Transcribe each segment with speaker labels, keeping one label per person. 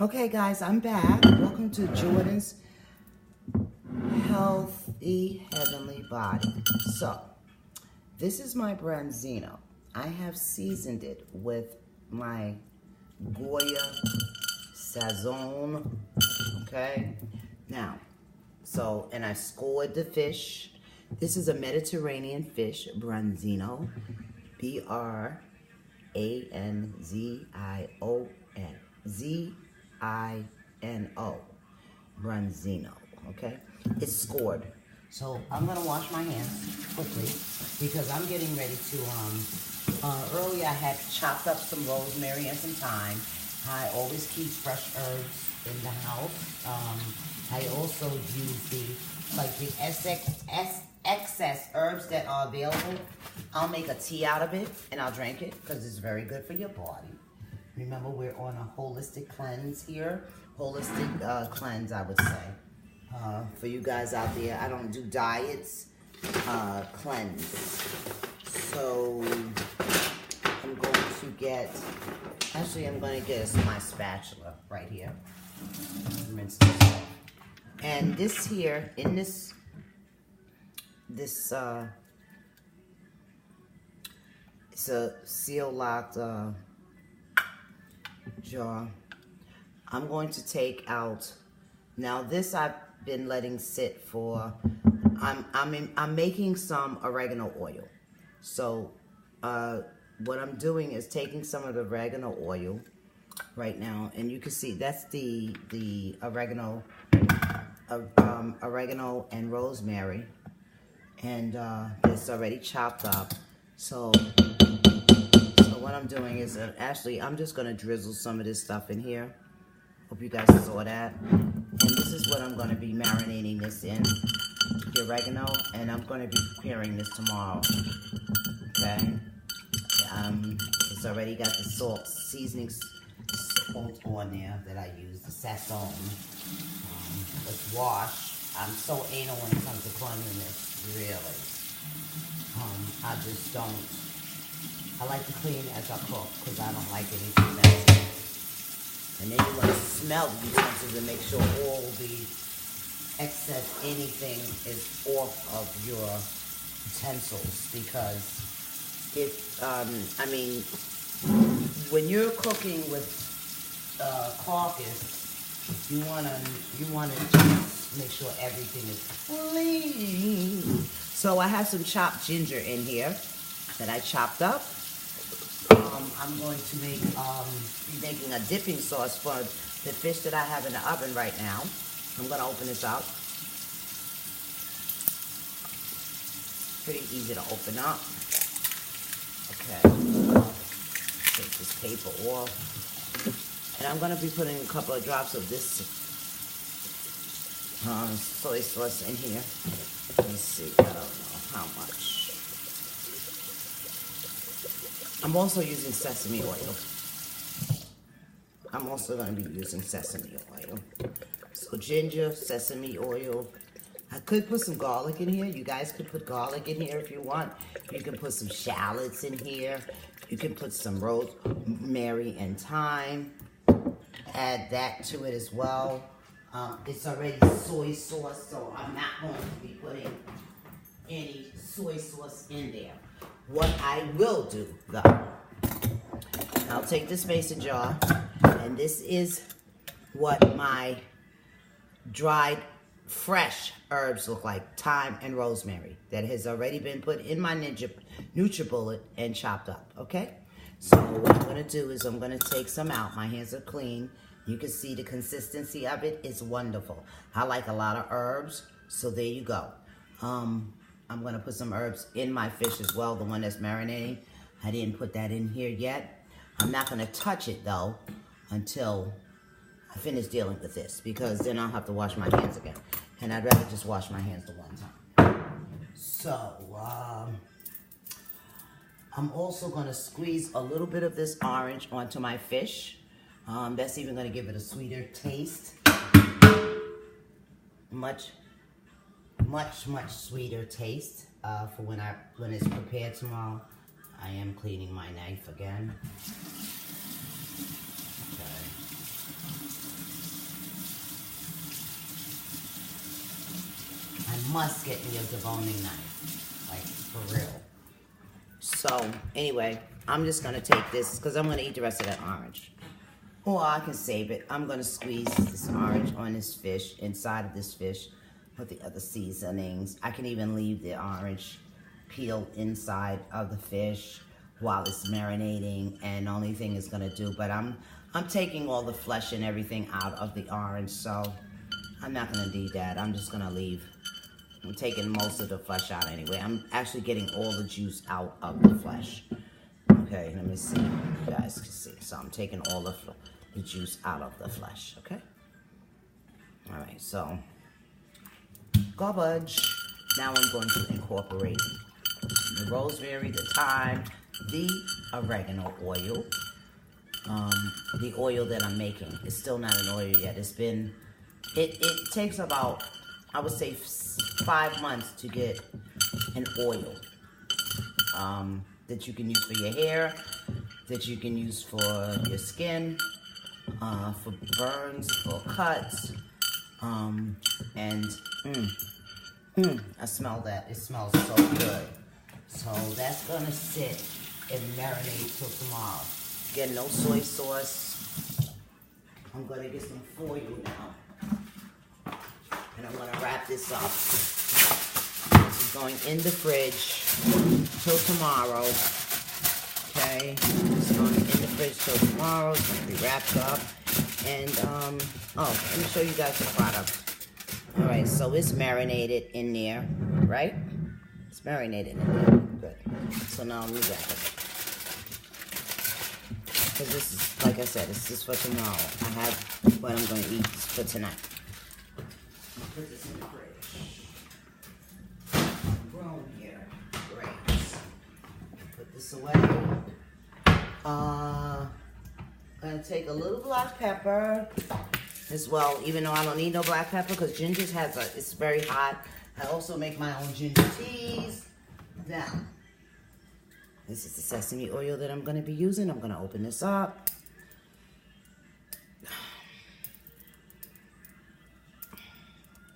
Speaker 1: Okay, guys, I'm back. Welcome to Jordan's Healthy Heavenly Body. So, this is my Branzino. I have seasoned it with my Goya Sazon. Okay? Now, and I scored the fish. This is a Mediterranean fish, Branzino. Branzino. Branzino, okay? It's scored. So I'm gonna wash my hands quickly because I'm getting ready to, earlier I had chopped up some rosemary and some thyme. I always keep fresh herbs in the house. I also use the excess herbs that are available. I'll make a tea out of it and I'll drink it because it's very good for your body. Remember, we're on a holistic cleanse here. Holistic cleanse, I would say. For you guys out there, I don't do diets, cleanse. So, I'm going to get my spatula right here. Rinse this off. And this here, in this it's a seal-locked jar. I'm going to take out, now this I've been letting sit for, I'm making some oregano oil. So what I'm doing is taking some of the oregano oil right now, and you can see that's the oregano, oregano and rosemary, and it's already chopped up. So what I'm doing is actually I'm just gonna drizzle some of this stuff in here. Hope you guys saw that. And this is what I'm gonna be marinating this in, the oregano, and I'm gonna be preparing this tomorrow. Okay. It's already got the salt, seasoning salt on there that I use, the sazon. Let's wash. I'm so anal when it comes to cleanliness, really. I just don't. I like to clean as I cook because I don't like anything messy. And then you want to smell the utensils and make sure all the excess anything is off of your utensils, because if when you're cooking with carcass, you wanna just make sure everything is clean. So I have some chopped ginger in here that I chopped up. I'm going to be making a dipping sauce for the fish that I have in the oven right now. I'm going to open this up. Pretty easy to open up. Okay. Take this paper off. And I'm going to be putting a couple of drops of this soy sauce in here. Let me see. I don't know how much. I'm also using sesame oil. I'm also going to be using sesame oil. So ginger, sesame oil. I could put some garlic in here. You guys could put garlic in here if you want. You can put some shallots in here. You can put some rosemary and thyme. Add that to it as well. It's already soy sauce, so I'm not going to be putting any soy sauce in there. What I will do, though, I'll take this mason jar, and this is what my dried, fresh herbs look like, thyme and rosemary, that has already been put in my NutriBullet and chopped up, okay? So what I'm going to do is I'm going to take some out. My hands are clean. You can see the consistency of it is wonderful. I like a lot of herbs, so there you go. I'm going to put some herbs in my fish as well, the one that's marinating. I didn't put that in here yet. I'm not going to touch it, though, until I finish dealing with this, because then I'll have to wash my hands again. And I'd rather just wash my hands the one time. So, I'm also going to squeeze a little bit of this orange onto my fish. That's even going to give it a sweeter taste. Much sweeter taste for when it's prepared tomorrow. I am cleaning my knife again. Okay. must get me a deboning knife, like for real. So anyway, I'm just gonna take this because I'm gonna eat the rest of that orange. Or I can save it. I'm gonna squeeze this orange on this fish, inside of this fish with the other seasonings. I can even leave the orange peel inside of the fish while it's marinating, and the only thing it's gonna do, but I'm taking all the flesh and everything out of the orange, so I'm not gonna need that. I'm just gonna leave. I'm taking most of the flesh out anyway. I'm actually getting all the juice out of the flesh. Okay, let me see. You guys can see. So I'm taking all the juice out of the flesh, okay? All right, so garbage. Now I'm going to incorporate the rosemary, the thyme, the oregano oil. The oil that I'm making is still not an oil yet. It's been, it takes about, I would say 5 months to get an oil that you can use for your hair, that you can use for your skin, for burns, for cuts, and I smell that. It smells so good. So that's gonna sit and marinate till tomorrow. Again, no soy sauce. I'm gonna get some foil now, and I'm gonna wrap this up. This is going in the fridge till tomorrow. Okay, it's going in the fridge till tomorrow. It's gonna be wrapped up, and let me show you guys the product. All right, so it's marinated in there, right? It's marinated in there. Good. So now let me wrap it. Because this is, like I said, it's just for tomorrow. I have what I'm going to eat for tonight. Put this in the fridge. Room here. Great. Put this away. I'm going to take a little black pepper as well, even though I don't need no black pepper because ginger it's very hot. I also make my own ginger teas. Now, this is the sesame oil that I'm going to be using. I'm going to open this up.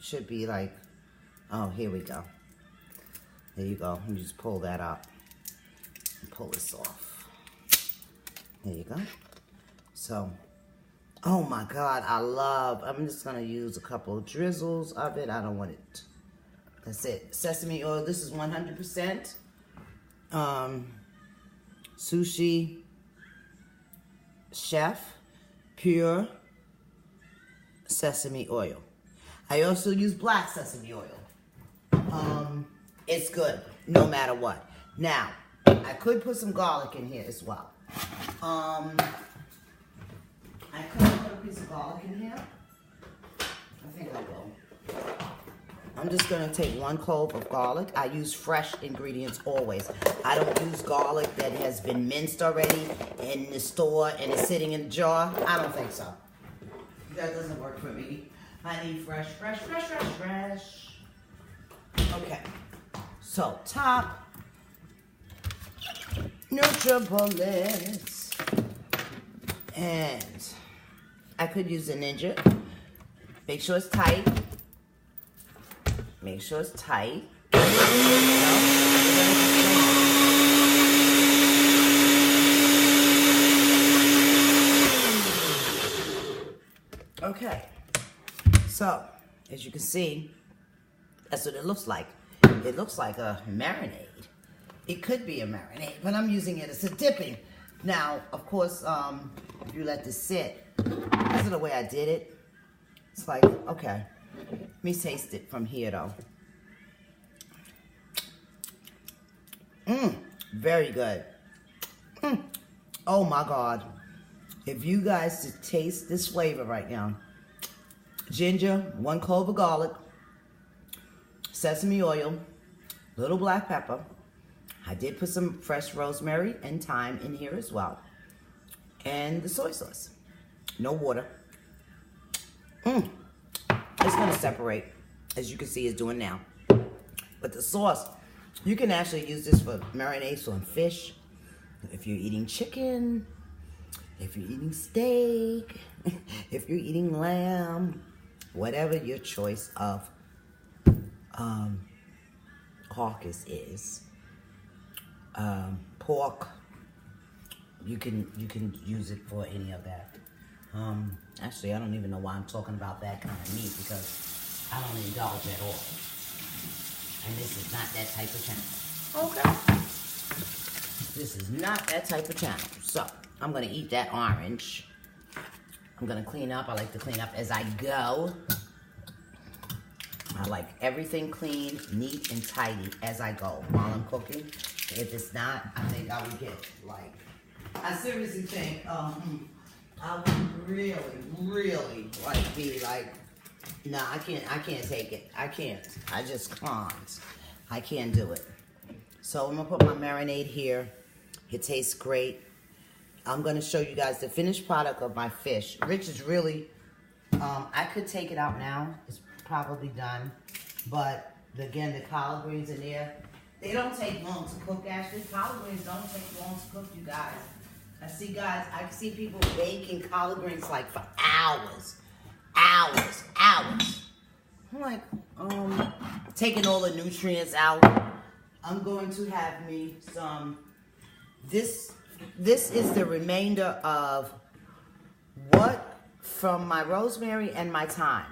Speaker 1: Should be like, oh, here we go. There you go. Let me just pull that up and pull this off. There you go. So, oh my God, I'm just going to use a couple of drizzles of it. I don't want it. That's it. Sesame oil. This is 100%. Sushi Chef pure sesame oil. I also use black sesame oil. It's good no matter what. Now, I could put some garlic in here as well. I could put a piece of garlic in here. I think I will. I'm just going to take 1 clove of garlic. I use fresh ingredients always. I don't use garlic that has been minced already in the store and is sitting in a jar. I don't think so. That doesn't work for me. I need fresh. Okay. So, top. NutriBullets. And I could use a Ninja. Make sure it's tight. Make sure it's tight. Okay. So, as you can see, that's what it looks like. It looks like a marinade. It could be a marinade, but I'm using it as a dipping. Now, of course, if you let this sit, this is the way I did it. It's like, okay. Let me taste it from here, though. Very good. Oh, my God. If you guys just taste this flavor right now. Ginger, 1 clove of garlic, sesame oil, little black pepper. I did put some fresh rosemary and thyme in here as well. And the soy sauce. No water. It's going to separate, as you can see it's doing now. But the sauce, you can actually use this for marinades on fish. If you're eating chicken, if you're eating steak, if you're eating lamb, whatever your choice of carcass is. Pork, you can use it for any of that. Actually, I don't even know why I'm talking about that kind of meat, because I don't indulge at all. And this is not that type of channel. Okay. This is not that type of channel. So, I'm going to eat that orange. I'm going to clean up. I like to clean up as I go. I like everything clean, neat, and tidy as I go while I'm cooking. If it's not, I think I would get, like, I seriously think, I would really, like, be like, no, I can't take it. I can't. I just can't. I can't do it. So I'm going to put my marinade here. It tastes great. I'm going to show you guys the finished product of my fish. Rich is really, I could take it out now. It's probably done. But, again, the collard greens in there, they don't take long to cook, actually. Collard greens don't take long to cook, you guys. I see people baking collard greens like for hours. Hours. I'm like, taking all the nutrients out. I'm going to have me some, this is the remainder of what from my rosemary and my thyme.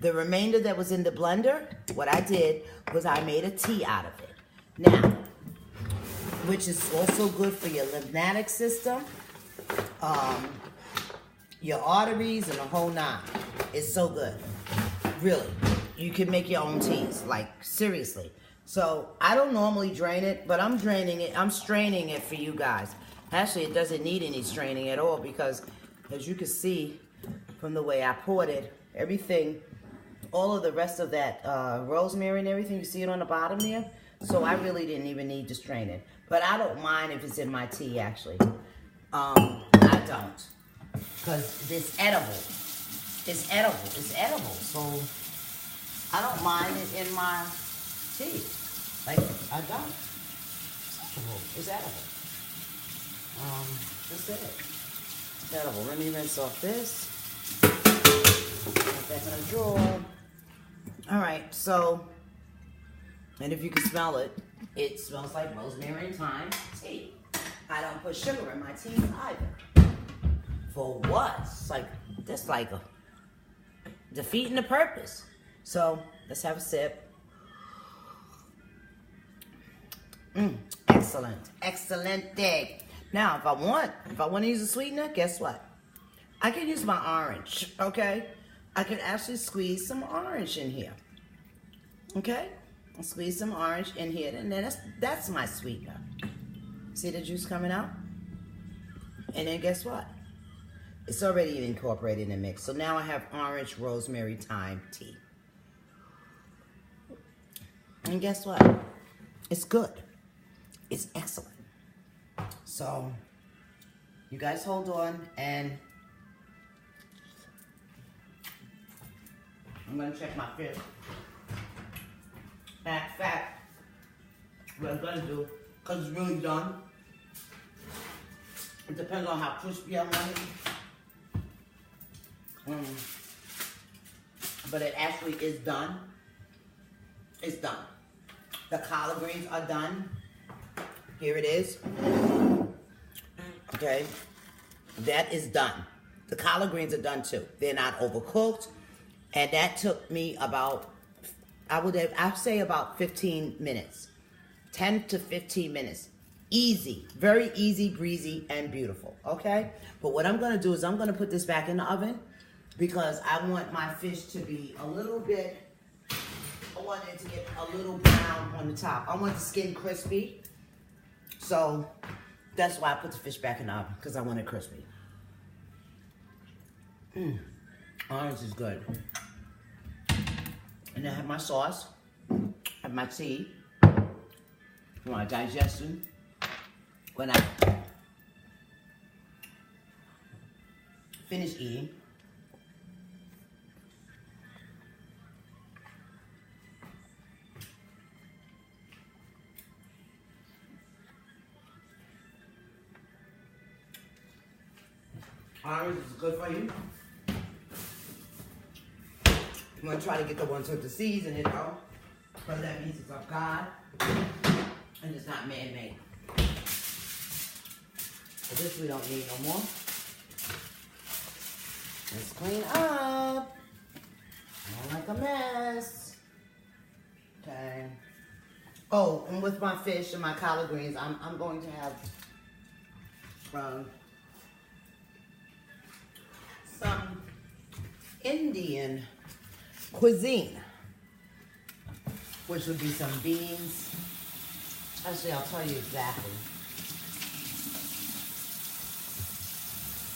Speaker 1: The remainder that was in the blender, what I did was I made a tea out of it. Now, which is also good for your lymphatic system, your arteries, and the whole nine. It's so good. Really. You can make your own teas, like, seriously. So, I don't normally drain it, but I'm draining it. I'm straining it for you guys. Actually, it doesn't need any straining at all, because, as you can see from the way I poured it, everything, all of the rest of that rosemary and everything, you see it on the bottom there? So I really didn't even need to strain it. But I don't mind if it's in my tea, actually. I don't. Because it's edible. It's edible. So I don't mind it in my tea. Like, I don't. It's edible. That's it. It's edible. Let me rinse off this. Put that in a drawer. Alright, so, and if you can smell it, it smells like rosemary and thyme tea. I don't put sugar in my tea either. For what? It's like, that's like a defeating the purpose. So, let's have a sip. Excellent day. Now, if I want to use a sweetener, guess what? I can use my orange, okay? I can actually squeeze some orange in here. Okay? I'll squeeze some orange in here, and then that's my sweetener. See the juice coming out? And then guess what? It's already incorporated in the mix. So now I have orange, rosemary, thyme tea. And guess what? It's good. It's excellent. So, you guys hold on, and I'm going to check my fish. Fact, what I'm going to do, because it's really done, it depends on how crispy I want it. But it actually is done. It's done. The collard greens are done. Here it is. Okay. That is done. The collard greens are done too. They're not overcooked. And that took me about, I'd say about 15 minutes. 10 to 15 minutes. Easy. Very easy, breezy, and beautiful. Okay? But what I'm going to do is I'm going to put this back in the oven because I want my fish to be a little bit, I want it to get a little brown on the top. I want the skin crispy. So that's why I put the fish back in the oven, because I want it crispy. Orange is good. And I have my sauce, I have my tea, for my digestion. When I finish eating, orange is good for you. I'm going to try to get the ones with the seeds in it though. But that means it's of God and it's not man-made. So this we don't need no more. Let's clean up. I don't like a mess. Okay. Oh, and with my fish and my collard greens, I'm going to have some Indian cuisine, which would be some beans. Actually, I'll tell you exactly.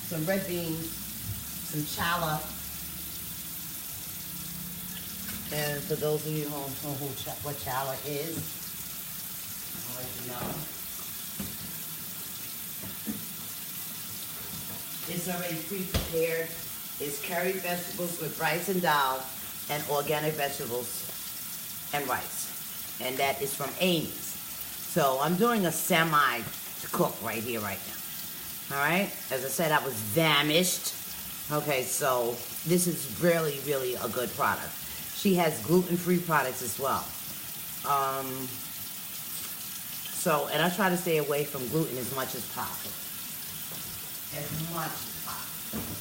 Speaker 1: Some red beans, some challah, and for those of you who don't know what challah is, I'll let you know. It's already pre-prepared. It's curried vegetables with rice and dal and organic vegetables and rice. And that is from Amy's. So I'm doing a semi-cook right here, right now. All right? As I said, I was famished. Okay, so this is really, really a good product. She has gluten-free products as well. And I try to stay away from gluten as much as possible. As much as possible.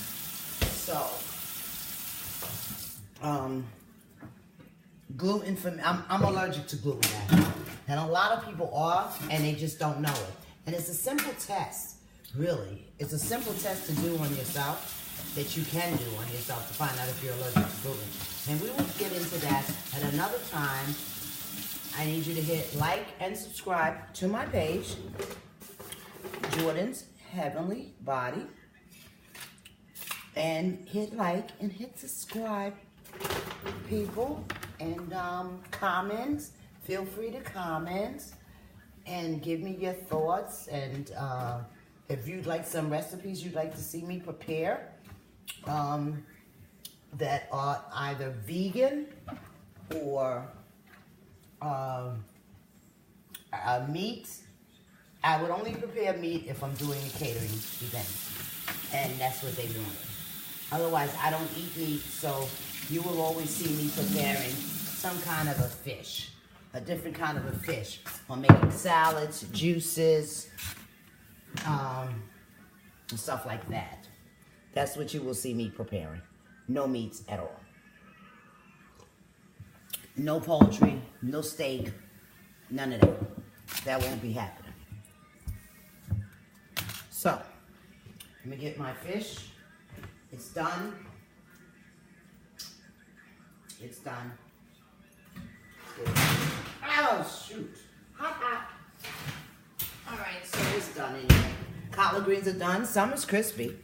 Speaker 1: So, gluten for me, I'm allergic to gluten now. And a lot of people are, and they just don't know it. And it's a simple test, really. It's a simple test to do on yourself, that you can do on yourself to find out if you're allergic to gluten. And we will get into that at another time. I need you to hit like and subscribe to my page, Jordan's Heavenly Body. And hit like and hit subscribe, people. And comment. Feel free to comment and give me your thoughts. And if you'd like some recipes you'd like to see me prepare that are either vegan or meat. I would only prepare meat if I'm doing a catering event, and that's what they want. Otherwise, I don't eat meat, so you will always see me preparing some kind of a fish, a different kind of a fish, or making salads, juices, and stuff like that. That's what you will see me preparing. No meats at all. No poultry, no steak, none of that. That won't be happening. So, let me get my fish. It's done. It's done. Oh, shoot. Hot, hot. All right, so it's done anyway. Collard greens are done. Some is crispy.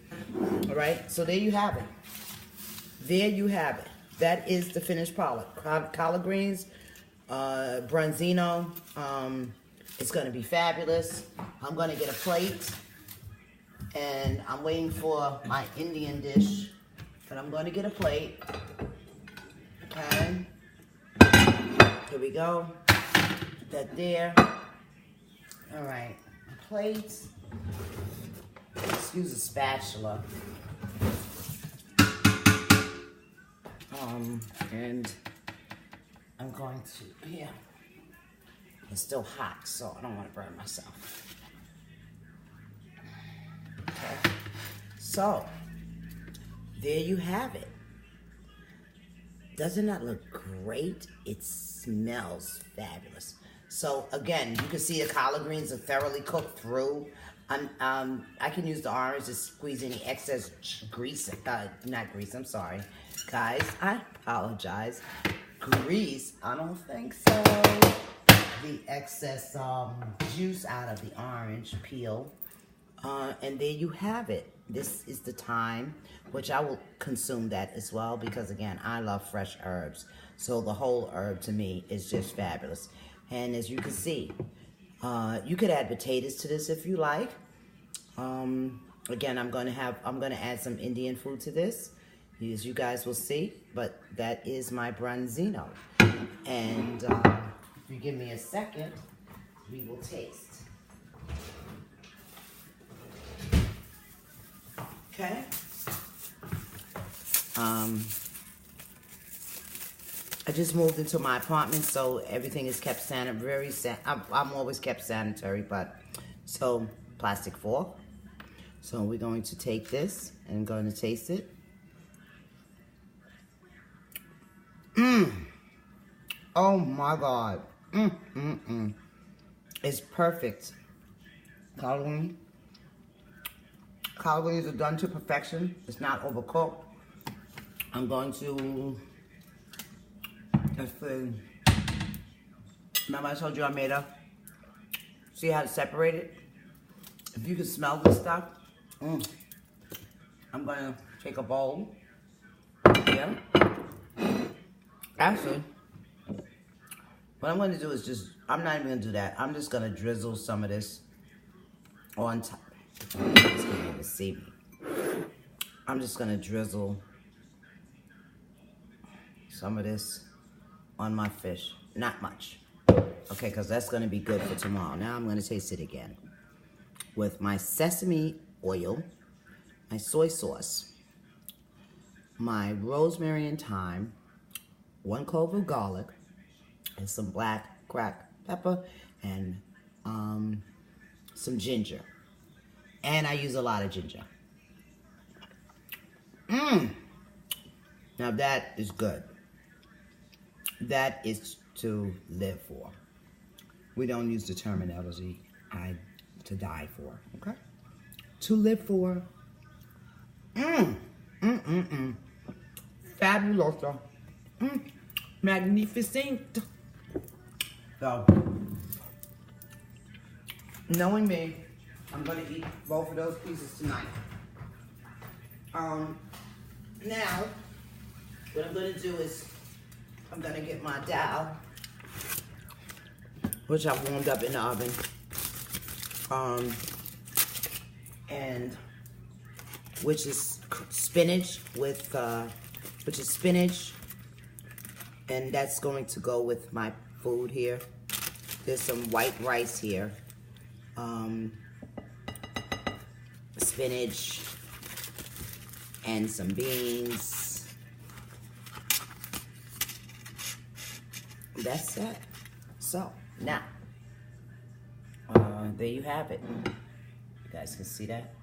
Speaker 1: All right, so there you have it. There you have it. That is the finished product. Collard greens, Branzino. It's going to be fabulous. I'm going to get a plate. And I'm waiting for my Indian dish. But I'm going to get a plate. Okay. Here we go. Put that there. All right. A plate. Excuse the spatula. And I'm going to, yeah. It's still hot, so I don't want to burn myself. Okay. So, there you have it. Doesn't that look great? It smells fabulous. So again, you can see the collard greens are thoroughly cooked through. I can use the orange to squeeze any excess grease, not grease, I'm sorry. Guys, I apologize. Grease, I don't think so. The excess juice out of the orange peel. And there you have it. This is the thyme, which I will consume that as well because, again, I love fresh herbs. So the whole herb to me is just fabulous. And as you can see, you could add potatoes to this if you like. Again, I'm gonna add some Indian food to this, as you guys will see. But that is my Branzino. And if you give me a second, we will taste. Okay. I just moved into my apartment, so everything is kept sanitary. I'm always kept sanitary, but so plastic fork. So we're going to take this and going to taste it. Oh my God. It's perfect. Calories are done to perfection. It's not overcooked. I'm going to, let's see. Remember I told you I made a, see how to separate it? If you can smell this stuff, I'm gonna take a bowl here. Actually, what I'm gonna do is just, I'm not even gonna do that. I'm just gonna drizzle some of this on top. You can't even see me. I'm just gonna drizzle some of this on my fish. Not much. Okay, because that's gonna be good for tomorrow. Now I'm gonna taste it again. With my sesame oil, my soy sauce, my rosemary and thyme, 1 clove of garlic, and some black cracked pepper, and some ginger. And I use a lot of ginger. Now that is good. That is to live for. We don't use the terminology to die for, okay? To live for. Fabuloso. Magnificent. So, knowing me, I'm gonna eat both of those pieces tonight. Now, what I'm gonna do is, I'm gonna get my dal, which I warmed up in the oven, and which is spinach with, and that's going to go with my food here. There's some white rice here, spinach, and some beans. That's it. So, now, there you have it. You guys can see that?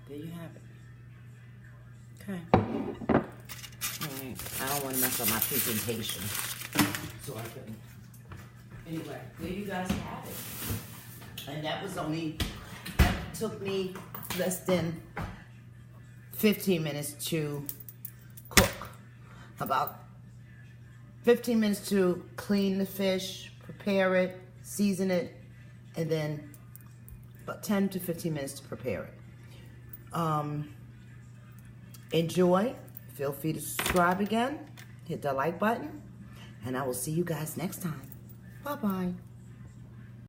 Speaker 1: There you have it. Okay. Alright. I don't want to mess up my presentation. So I can. Anyway, there you guys have it. And that took me less than 15 minutes to cook. About 15 minutes to clean the fish, prepare it, season it, and then about 10 to 15 minutes to prepare it. Enjoy. Feel free to subscribe again. Hit the like button. And I will see you guys next time. Bye-bye.